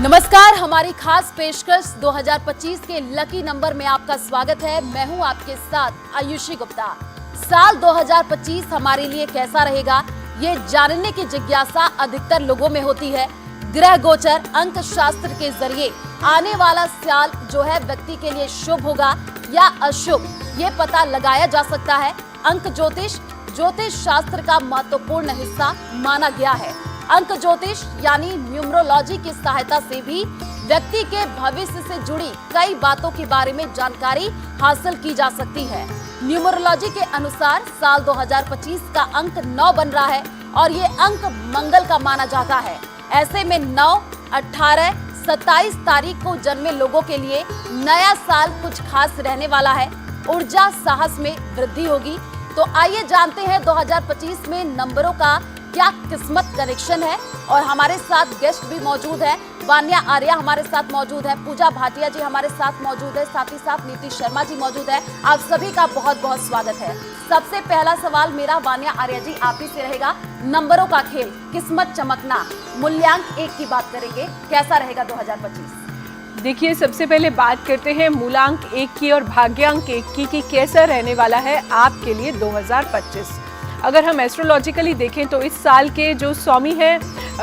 नमस्कार, हमारी खास पेशकश 2025 के लकी नंबर में आपका स्वागत है। मैं हूं आपके साथ आयुषी गुप्ता। साल 2025 हमारे लिए कैसा रहेगा, ये जानने की जिज्ञासा अधिकतर लोगों में होती है। ग्रह गोचर अंक शास्त्र के जरिए आने वाला साल जो है व्यक्ति के लिए शुभ होगा या अशुभ, ये पता लगाया जा सकता है। अंक ज्योतिष शास्त्र का महत्वपूर्ण हिस्सा माना गया है। अंक ज्योतिष यानी न्यूमरोलॉजी की सहायता से भी व्यक्ति के भविष्य से जुड़ी कई बातों के बारे में जानकारी हासिल की जा सकती है। न्यूमरोलॉजी के अनुसार साल 2025 का अंक 9 बन रहा है और ये अंक मंगल का माना जाता है। ऐसे में 9, 18, 27 तारीख को जन्मे लोगों के लिए नया साल कुछ खास रहने वाला है। ऊर्जा साहस में वृद्धि होगी। तो आइए जानते हैं 2025 में नंबरों का क्या किस्मत कनेक्शन है। और हमारे साथ गेस्ट भी मौजूद है। वान्या आर्या हमारे साथ मौजूद है, पूजा भाटिया जी हमारे साथ मौजूद है, साथ ही साथ नीति शर्मा जी मौजूद है। आप सभी का बहुत बहुत स्वागत है। सबसे पहला सवाल मेरा वान्या आर्या जी आप ही से रहेगा। नंबरों का खेल, किस्मत चमकना, मूल्यांक 1 की बात करेंगे, कैसा रहेगा 2025? देखिए, सबसे पहले बात करते हैं मूलांक 1 की और भाग्यांक 1 की कि कैसा रहने वाला है आपके लिए 2025। अगर हम एस्ट्रोलॉजिकली देखें तो इस साल के जो स्वामी हैं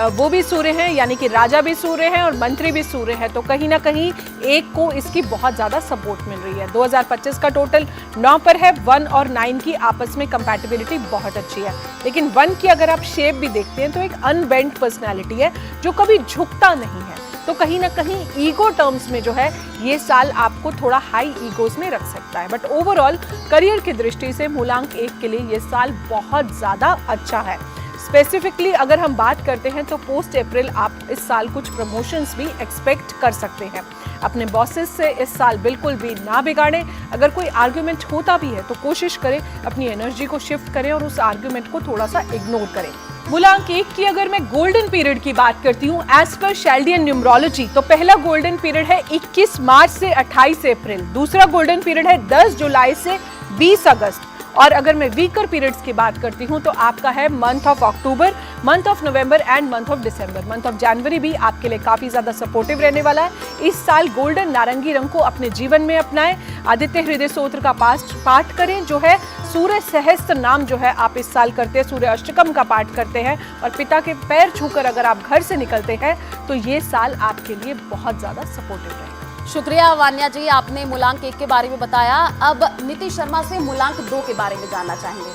वो भी सूर्य हैं, यानी कि राजा भी सूर्य हैं और मंत्री भी सूर्य हैं। तो कहीं ना कहीं 1 को इसकी बहुत ज़्यादा सपोर्ट मिल रही है। 2025 का टोटल 9 पर है। 1 और 9 की आपस में कंपैटिबिलिटी बहुत अच्छी है। लेकिन 1 की अगर आप शेप भी देखते हैं तो एक अनबेंट पर्सनैलिटी है जो कभी झुकता नहीं है। तो कहीं ना कहीं ईगो टर्म्स में जो है ये साल आपको थोड़ा हाई ईगोज में रख सकता है। बट ओवरऑल करियर की दृष्टि से मूलांक 1 के लिए ये साल बहुत ज़्यादा अच्छा है। स्पेसिफिकली अगर हम बात करते हैं तो पोस्ट अप्रैल आप इस साल कुछ प्रमोशंस भी एक्सपेक्ट कर सकते हैं। अपने बॉसेस से इस साल बिल्कुल भी ना बिगाड़ें। अगर कोई आर्ग्यूमेंट होता भी है तो कोशिश करें अपनी एनर्जी को शिफ्ट करें और उस आर्ग्यूमेंट को थोड़ा सा इग्नोर करें। मूलांक 1 की अगर मैं गोल्डन पीरियड की बात करती हूँ एज पर शेल्डियन न्यूमरोलॉजी, तो पहला गोल्डन पीरियड है 21 मार्च से 28 अप्रैल। दूसरा गोल्डन पीरियड है 10 जुलाई से 20 अगस्त। और अगर मैं वीकर पीरियड्स की बात करती हूँ तो आपका है month of October, month of November and month of December. Month of जनवरी भी आपके लिए काफ़ी ज़्यादा सपोर्टिव रहने वाला है। इस साल गोल्डन नारंगी रंग को अपने जीवन में अपनाएं। आदित्य हृदय स्तोत्र का पाठ करें, जो है सूर्य सहस्त्र नाम जो है आप इस साल करते हैं, सूर्य अष्टकम का पाठ करते हैं और पिता के पैर छूकर अगर आप घर से निकलते हैं तो ये साल आपके लिए बहुत ज़्यादा सपोर्टिव रहेगा। शुक्रिया वान्या जी, आपने मूलांक 1 के बारे में बताया। अब नीति शर्मा से मूलांक 2 के बारे में जानना चाहेंगे।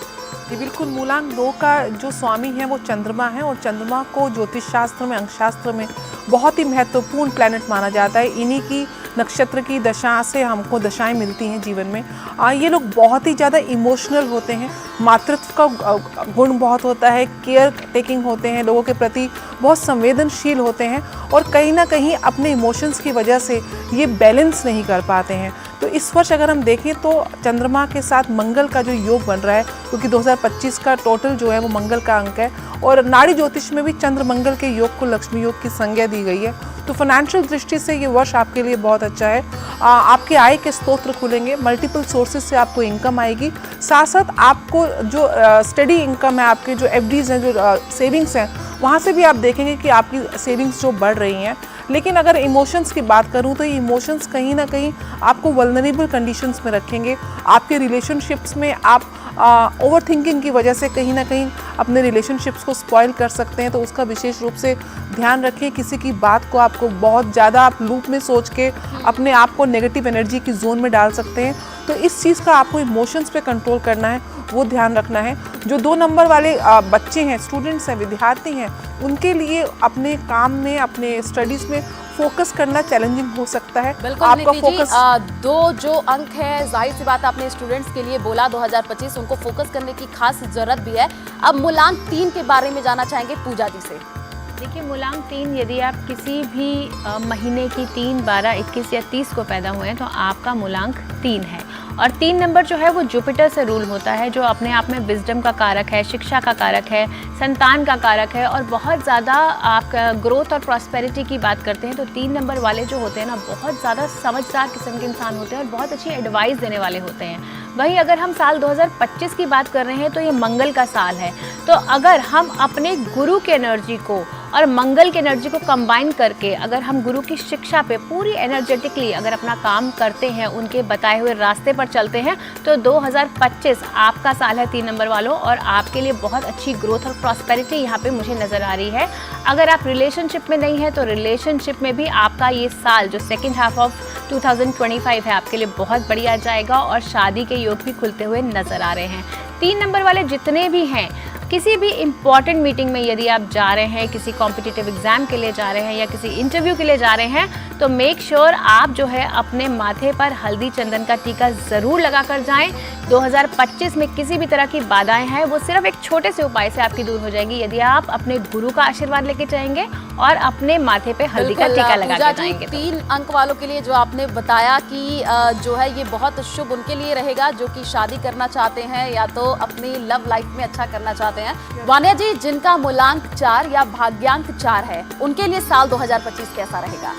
जी बिल्कुल, मूलांक 2 का जो स्वामी है वो चंद्रमा है और चंद्रमा को ज्योतिष शास्त्र में, अंक शास्त्र में बहुत ही महत्वपूर्ण प्लैनेट माना जाता है। इन्हीं की नक्षत्र की दशा से हमको दशाएं मिलती हैं जीवन में। ये लोग बहुत ही ज़्यादा इमोशनल होते हैं, मातृत्व का गुण बहुत होता है, केयर टेकिंग होते हैं, लोगों के प्रति बहुत संवेदनशील होते हैं और कहीं ना कहीं अपने इमोशंस की वजह से ये बैलेंस नहीं कर पाते हैं। तो इस वर्ष अगर हम देखें तो चंद्रमा के साथ मंगल का जो योग बन रहा है, क्योंकि 2025 का टोटल जो है वो मंगल का अंक है और नाड़ी ज्योतिष में भी चंद्र मंगल के योग को लक्ष्मी योग की संज्ञा दी गई है। तो फाइनेंशियल दृष्टि से ये वर्ष आपके लिए बहुत अच्छा है। आपके आय के स्रोत खुलेंगे, मल्टीपल सोर्सेज से आपको इनकम आएगी। साथ साथ आपको जो स्टडी इनकम है, आपके जो एफडीज हैं, जो सेविंग्स हैं, वहाँ से भी आप देखेंगे कि आपकी सेविंग्स जो बढ़ रही हैं। लेकिन अगर इमोशंस की बात करूं तो ये इमोशंस कहीं ना कहीं आपको वल्नरेबल कंडीशंस में रखेंगे। आपके रिलेशनशिप्स में आप ओवर थिंकिंग की वजह से कहीं ना कहीं अपने रिलेशनशिप्स को स्पॉइल कर सकते हैं। तो उसका विशेष रूप से ध्यान रखें। किसी की बात को आपको बहुत ज़्यादा आप लूप में सोच के अपने आप को नेगेटिव एनर्जी की जोन में डाल सकते हैं। तो इस चीज़ का आपको इमोशंस पे कंट्रोल करना है, वो ध्यान रखना है। जो 2 नंबर वाले बच्चे हैं, स्टूडेंट्स हैं, विद्यार्थी हैं, उनके लिए अपने काम में, अपने स्टडीज़ में फोकस करना चैलेंजिंग हो सकता है। आपका फोकस 2 जो अंक है, जाहिर सी बात आपने स्टूडेंट्स के लिए बोला 2025 उनको फोकस करने की खास जरूरत भी है। अब मूलांक 3 के बारे में जानना चाहेंगे पूजा जी से। देखिए, मूलांक 3 यदि आप किसी भी महीने की 3, 12, 21 या 30 को पैदा हुए हैं तो आपका मूलांक 3 है। और 3 नंबर जो है वो जुपिटर से रूल होता है, जो अपने आप में विजडम का कारक है, शिक्षा का कारक है, संतान का कारक है और बहुत ज़्यादा आपका ग्रोथ और प्रॉस्पेरिटी की बात करते हैं। तो 3 नंबर वाले जो होते हैं ना, बहुत ज़्यादा समझदार किस्म के इंसान होते हैं और बहुत अच्छी एडवाइस देने वाले होते हैं। वहीं अगर हम साल 2025 की बात कर रहे हैं तो ये मंगल का साल है। तो अगर हम अपने गुरु की एनर्जी को और मंगल की एनर्जी को कंबाइन करके अगर हम गुरु की शिक्षा पे पूरी एनर्जेटिकली अगर अपना काम करते हैं, उनके बताए हुए रास्ते पर चलते हैं, तो 2025 आपका साल है 3 नंबर वालों, और आपके लिए बहुत अच्छी ग्रोथ और प्रॉस्पेरिटी यहाँ पे मुझे नज़र आ रही है। अगर आप रिलेशनशिप में नहीं है तो रिलेशनशिप में भी आपका ये साल जो सेकेंड हाफ ऑफ 2025 है आपके लिए बहुत बढ़िया जाएगा, और शादी के योग भी खुलते हुए नज़र आ रहे हैं। 3 नंबर वाले जितने भी हैं, किसी भी इम्पॉर्टेंट मीटिंग में यदि आप जा रहे हैं, किसी कॉम्पिटिटिव एग्जाम के लिए जा रहे हैं या किसी इंटरव्यू के लिए जा रहे हैं, तो मेक श्योर आप जो है अपने माथे पर हल्दी चंदन का टीका ज़रूर लगा कर जाएं। 2025 में किसी भी तरह की बाधाएं हैं वो सिर्फ एक छोटे से उपाय से आपकी दूर हो जाएगी, यदि आप अपने गुरु का आशीर्वाद लेके जाएंगे और अपने माथे पे हल्दी का टीका लगा के जाएंगे। 3 अंक वालों के लिए जो आपने बताया कि जो है ये बहुत शुभ उनके लिए रहेगा जो कि शादी करना चाहते हैं या तो अपनी लव लाइफ में अच्छा करना चाहते हैं। वान्या जी, जिनका मूलांक 4 या भाग्यांक 4 है, उनके लिए साल 2025 कैसा रहेगा?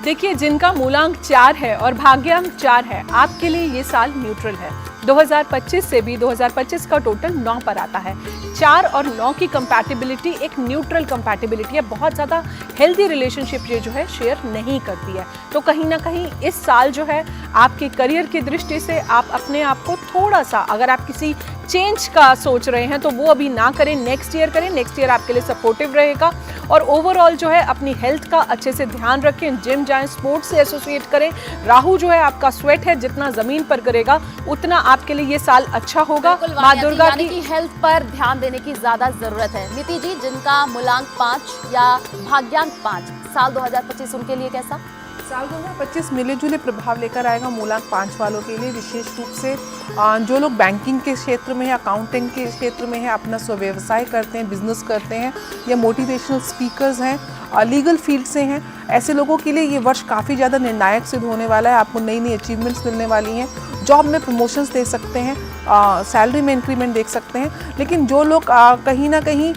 देखिए, जिनका मूलांक 4 है और भाग्यांक 4 है, आपके लिए ये साल न्यूट्रल है। 2025 से भी 2025 का टोटल 9 पर आता है। 4 और 9 की कंपैटिबिलिटी एक न्यूट्रल कंपैटिबिलिटी है, बहुत ज़्यादा हेल्दी रिलेशनशिप ये जो है शेयर नहीं करती है। तो कहीं ना कहीं इस साल जो है आपके करियर की दृष्टि से आप अपने आप को थोड़ा सा, अगर आप किसी चेंज का सोच रहे हैं तो वो अभी ना करें, नेक्स्ट ईयर करें। नेक्स्ट ईयर आपके लिए सपोर्टिव रहेगा। और ओवरऑल जो है अपनी हेल्थ का अच्छे से ध्यान रखें, जिम जाएं, स्पोर्ट्स से एसोसिएट करें। राहु जो है आपका स्वेट है, जितना जमीन पर करेगा उतना आपके लिए ये साल अच्छा होगा। माँ दुर्गा की हेल्थ पर ध्यान देने की ज्यादा जरूरत है। नीति जी, जिनका मूलांक 5 या भाग्यांक 5, साल 2025 उनके लिए कैसा? साल 2025 मिले जुले प्रभाव लेकर आएगा मूलांक 5 वालों के लिए। विशेष रूप से जो लोग बैंकिंग के क्षेत्र में है, अकाउंटिंग के क्षेत्र में है, अपना स्वव्यवसाय करते हैं, बिजनेस करते हैं, या मोटिवेशनल स्पीकर्स हैं, लीगल फील्ड से हैं, ऐसे लोगों के लिए ये वर्ष काफ़ी ज़्यादा निर्णायक सिद्ध होने वाला है। आपको नई नई अचीवमेंट्स मिलने वाली हैं, जॉब में प्रमोशंस दे सकते हैं, सैलरी में इंक्रीमेंट देख सकते हैं। लेकिन जो लोग कहीं ना कहीं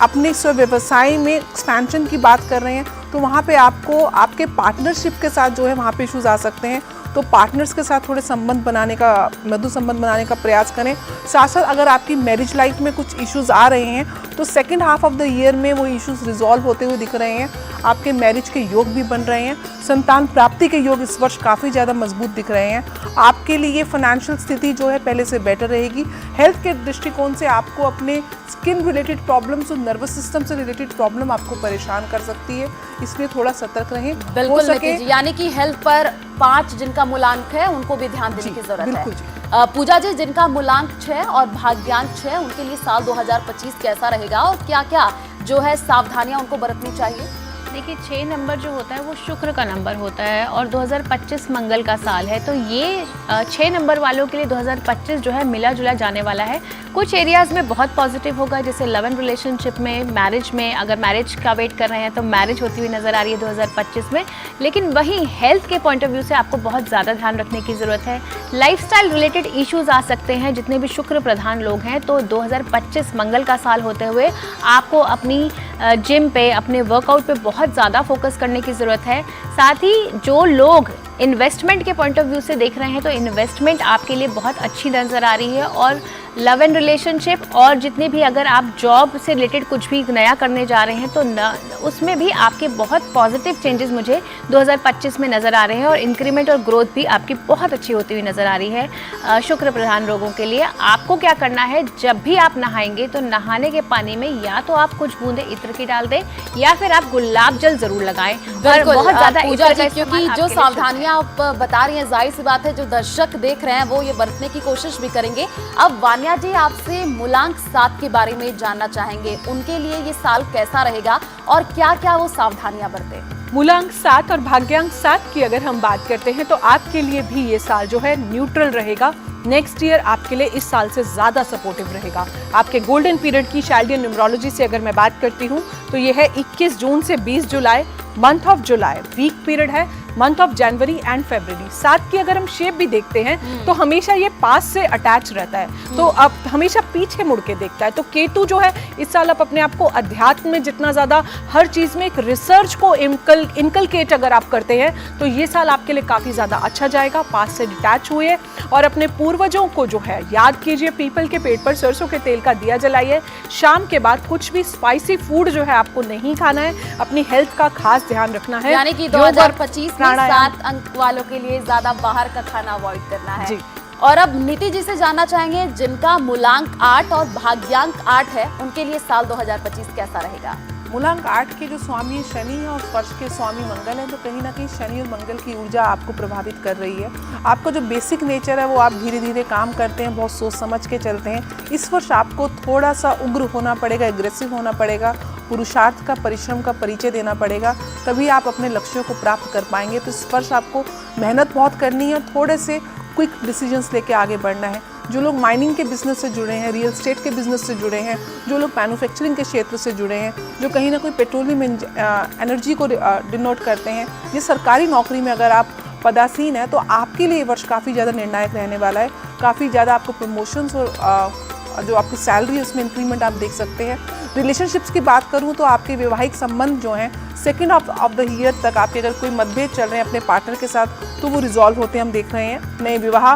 अपने स्वव्यवसाय में एक्सपेंशन की बात कर रहे हैं, तो वहाँ पे आपको आपके पार्टनरशिप के साथ जो है वहाँ पे इश्यूज आ सकते हैं। तो पार्टनर्स के साथ थोड़े संबंध बनाने का, मधुर संबंध बनाने का प्रयास करें। साथ साथ अगर आपकी मैरिज लाइफ में कुछ इश्यूज आ रहे हैं तो second half of the year में वो इश्यूज रिजॉल्व होते हुए दिख रहे हैं। आपके मैरिज के योग भी बन रहे हैं। संतान प्राप्ति के योग इस वर्ष काफ़ी ज़्यादा मजबूत दिख रहे हैं। आपके लिए फाइनेंशियल स्थिति जो है पहले से बेटर रहेगी। हेल्थ के दृष्टिकोण से आपको अपने स्किन रिलेटेड प्रॉब्लम्स और नर्वस सिस्टम से रिलेटेड प्रॉब्लम आपको परेशान कर सकती है, इसलिए थोड़ा सतर्क रहें। बिल्कुल नीति जी, यानी कि हेल्थ पर 5 जिनका मूलांक है उनको भी ध्यान देने की जरूरत है। पूजा जी, जिनका मूलांक 6 और भाग्यांक 6, उनके लिए साल 2025 कैसा रहेगा और क्या क्या जो है सावधानियां उनको बरतनी चाहिए? देखिए, 6 नंबर जो होता है वो शुक्र का नंबर होता है और 2025 मंगल का साल है, तो ये 6 नंबर वालों के लिए 2025 जो है मिला जुला जाने वाला है। कुछ एरियाज़ में बहुत पॉजिटिव होगा, जैसे लव एंड रिलेशनशिप में, मैरिज में, अगर मैरिज का वेट कर रहे हैं तो मैरिज होती हुई नज़र आ रही है 2025 में। लेकिन वहीं हेल्थ के पॉइंट ऑफ व्यू से आपको बहुत ज़्यादा ध्यान रखने की ज़रूरत है। लाइफस्टाइल रिलेटेड इश्यूज आ सकते हैं, जितने भी शुक्र प्रधान लोग हैं, तो 2025 मंगल का साल होते हुए आपको अपनी जिम पे, अपने वर्कआउट पे बहुत ज़्यादा फोकस करने की ज़रूरत है। साथ ही जो लोग इन्वेस्टमेंट के पॉइंट ऑफ व्यू से देख रहे हैं तो इन्वेस्टमेंट आपके लिए बहुत अच्छी नज़र आ रही है। और लव एंड रिलेशनशिप और जितने भी, अगर आप जॉब से रिलेटेड कुछ भी नया करने जा रहे हैं तो उसमें भी आपके बहुत पॉजिटिव चेंजेस मुझे 2025 में नज़र आ रहे हैं और इंक्रीमेंट और ग्रोथ भी आपकी बहुत अच्छी होती हुई नज़र आ रही है। शुक्र प्रधान लोगों के लिए आपको क्या करना है, जब भी आप नहाएंगे तो नहाने के पानी में या तो आप कुछ बूंदे इत्र की डाल दें या फिर आप गुलाब जल जरूर लगाएं। बिल्कुल, बहुत ज़्यादा पूजा जी, क्योंकि जो सावधानियां आप बता रही हैं, जाहिर सी बात है जो दर्शक देख रहे हैं वो ये बरतने की कोशिश भी करेंगे। अब वान्या जी, आपसे मूलांक 7 के बारे में जानना चाहेंगे, उनके लिए ये साल कैसा रहेगा और क्या क्या वो सावधानियां बरतें? मूलांक 7 और भाग्यांक 7 की अगर हम बात करते हैं तो आपके लिए भी ये साल जो है न्यूट्रल रहेगा। नेक्स्ट ईयर आपके लिए इस साल से ज़्यादा सपोर्टिव रहेगा। आपके गोल्डन पीरियड की शाल्डियन न्यूमरोलॉजी से अगर मैं बात करती हूँ तो ये है 21 जून से 20 जुलाई, month of July, week period है। Month of January and February. 7 की अगर हम शेप भी देखते हैं तो हमेशा ये पास से अटैच रहता है, तो अब हमेशा पीछे मुड़ के देखता है। तो केतु जो है इस साल आप अपने आप को अध्यात्म में जितना ज़्यादा हर चीज़ में एक रिसर्च को इनकलकेट अगर आप करते हैं तो ये साल आपके लिए काफ़ी ज़्यादा अच्छा जाएगा। पास से डिटैच हुए और अपने पूर्वजों को जो है याद कीजिए, पीपल के पेड़ पर सरसों के तेल का दिया जलाइए। शाम के बाद कुछ भी स्पाइसी फूड जो है आपको नहीं खाना है, अपनी हेल्थ का खास ध्यान रखना है। यानी कि 2025 में 7 अंक वालों के लिए ज्यादा बाहर का खाना अवॉइड करना है। जी। और अब नीति जी से जानना चाहेंगे, जिनका मूलांक 8 और भाग्यांक 8 है, उनके लिए साल 2025 कैसा रहेगा? मूलांक 8 के जो स्वामी है शनि है और स्पर्श के स्वामी मंगल है, तो कहीं ना कहीं शनि और मंगल की ऊर्जा आपको प्रभावित कर रही है। आपका जो बेसिक नेचर है वो आप धीरे धीरे काम करते हैं, बहुत सोच समझ के चलते हैं। इस वर्ष आपको थोड़ा सा उग्र होना पड़ेगा, एग्रेसिव होना पड़ेगा, पुरुषार्थ का परिश्रम का परिचय देना पड़ेगा, तभी आप अपने लक्ष्यों को प्राप्त कर पाएंगे। तो इस वर्ष आपको मेहनत बहुत करनी है और थोड़े से क्विक डिसीजंस लेके आगे बढ़ना है। जो लोग माइनिंग के बिजनेस से जुड़े हैं, रियल एस्टेट के बिजनेस से जुड़े हैं, जो लोग मैन्युफैक्चरिंग के क्षेत्र से जुड़े हैं, जो कहीं ना कोई पेट्रोलियम एनर्जी को डिनोट करते हैं, ये सरकारी नौकरी में अगर आप पदासीन है तो आपके लिए ये वर्ष काफ़ी ज़्यादा निर्णायक रहने वाला है। काफ़ी ज़्यादा आपको प्रमोशंस और जो आपकी सैलरी है उसमें इंक्रीमेंट आप देख सकते हैं। रिलेशनशिप्स की बात करूं तो आपके वैवाहिक संबंध जो हैं सेकेंड ऑफ द ईयर तक आपके अगर कोई मतभेद चल रहे हैं अपने पार्टनर के साथ तो वो रिजॉल्व होते हम देख रहे हैं। नए विवाह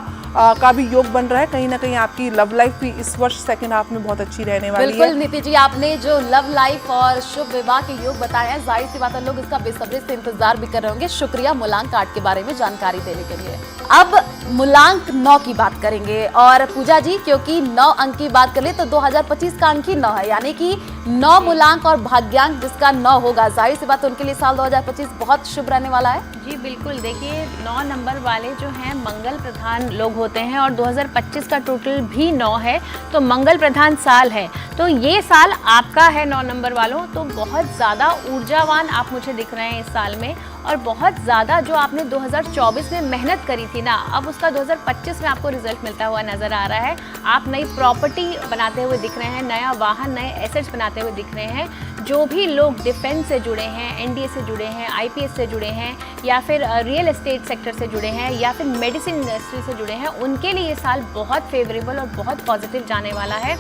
का भी योग बन रहा है। कहीं ना कहीं आपकी लव लाइफ भी इस वर्ष सेकंड हाफ में बहुत अच्छी रहने वाली है। बिल्कुल नीति जी, आपने जो लव लाइफ और शुभ विवाह के योग बताए हैं, जाहिर सी बात है लोग इसका बेसब्री से इंतजार भी कर रहे होंगे। शुक्रिया मूलांक 8 के बारे में जानकारी देने के लिए। अब मूलांक 9 की बात करेंगे और पूजा जी, क्योंकि 9 अंक की बात करें तो 2025 का अंक ही 9 है, यानी कि 9 मूलांक और भाग्यांक जिसका 9 होगा, जाहिर सी बात उनके लिए साल 2025 बहुत शुभ रहने वाला है। जी बिल्कुल, देखिए 9 नंबर वाले जो हैं मंगल प्रधान लोग होते हैं और 2025 का टोटल भी 9 है, तो मंगल प्रधान साल है। तो ये साल आपका है 9 नंबर वालों, तो बहुत ज़्यादा ऊर्जावान आप मुझे दिख रहे हैं इस साल में। और बहुत ज़्यादा जो आपने 2024 में मेहनत करी थी ना, अब उसका 2025 में आपको रिजल्ट मिलता हुआ नज़र आ रहा है। आप नई प्रॉपर्टी बनाते हुए दिख रहे हैं, नया वाहन, नए एसेट्स बनाते हुए दिख रहे हैं। जो भी लोग डिफेंस से जुड़े हैं, एनडीए से जुड़े हैं, आईपीएस से जुड़े हैं, या फिर रियल एस्टेट सेक्टर से जुड़े हैं, या फिर मेडिसिन इंडस्ट्री से जुड़े हैं, उनके लिए ये साल बहुत फेवरेबल और बहुत पॉजिटिव जाने वाला है।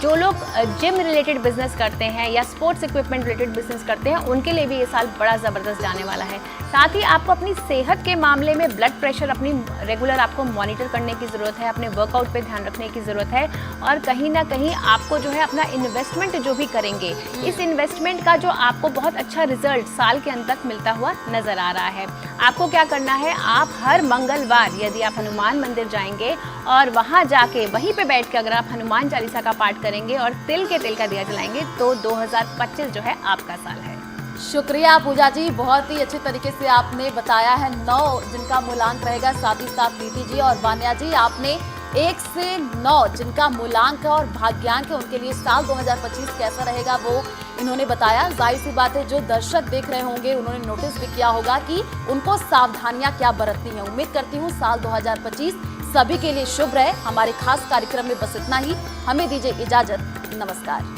जो लोग जिम रिलेटेड बिजनेस करते हैं या स्पोर्ट्स इक्विपमेंट रिलेटेड बिजनेस करते हैं, उनके लिए भी ये साल बड़ा ज़बरदस्त जाने वाला है। साथ ही आपको अपनी सेहत के मामले में ब्लड प्रेशर अपनी रेगुलर आपको मॉनिटर करने की ज़रूरत है, अपने वर्कआउट पे ध्यान रखने की ज़रूरत है। और कहीं ना कहीं आपको जो है अपना इन्वेस्टमेंट जो भी करेंगे, इस इन्वेस्टमेंट का जो आपको बहुत अच्छा रिजल्ट साल के अंत तक मिलता हुआ नज़र आ रहा है। आपको क्या करना है, आप हर मंगलवार यदि आप हनुमान मंदिर जाएंगे और वहाँ जाके वहीं पे बैठ के अगर आप हनुमान चालीसा का पाठ करेंगे और तिल के तेल का दिया जलाएंगे तो 2025 जो है आपका साल है। शुक्रिया पूजा जी, बहुत ही अच्छे तरीके से आपने बताया है 9 जिनका मूलांक रहेगा। साथ ही साथ नीति जी और वान्या जी, आपने 1 से 9 जिनका मूलांक है और भाग्यांक है, उनके लिए साल 2025 कैसा रहेगा वो इन्होंने बताया। जाहिर सी बात है जो दर्शक देख रहे होंगे उन्होंने नोटिस भी किया होगा कि उनको सावधानियां क्या बरतनी है। उम्मीद करती हूँ साल 2025 सभी के लिए शुभ रहे। हमारे खास कार्यक्रम में बस इतना ही, हमें दीजिए इजाजत, नमस्कार।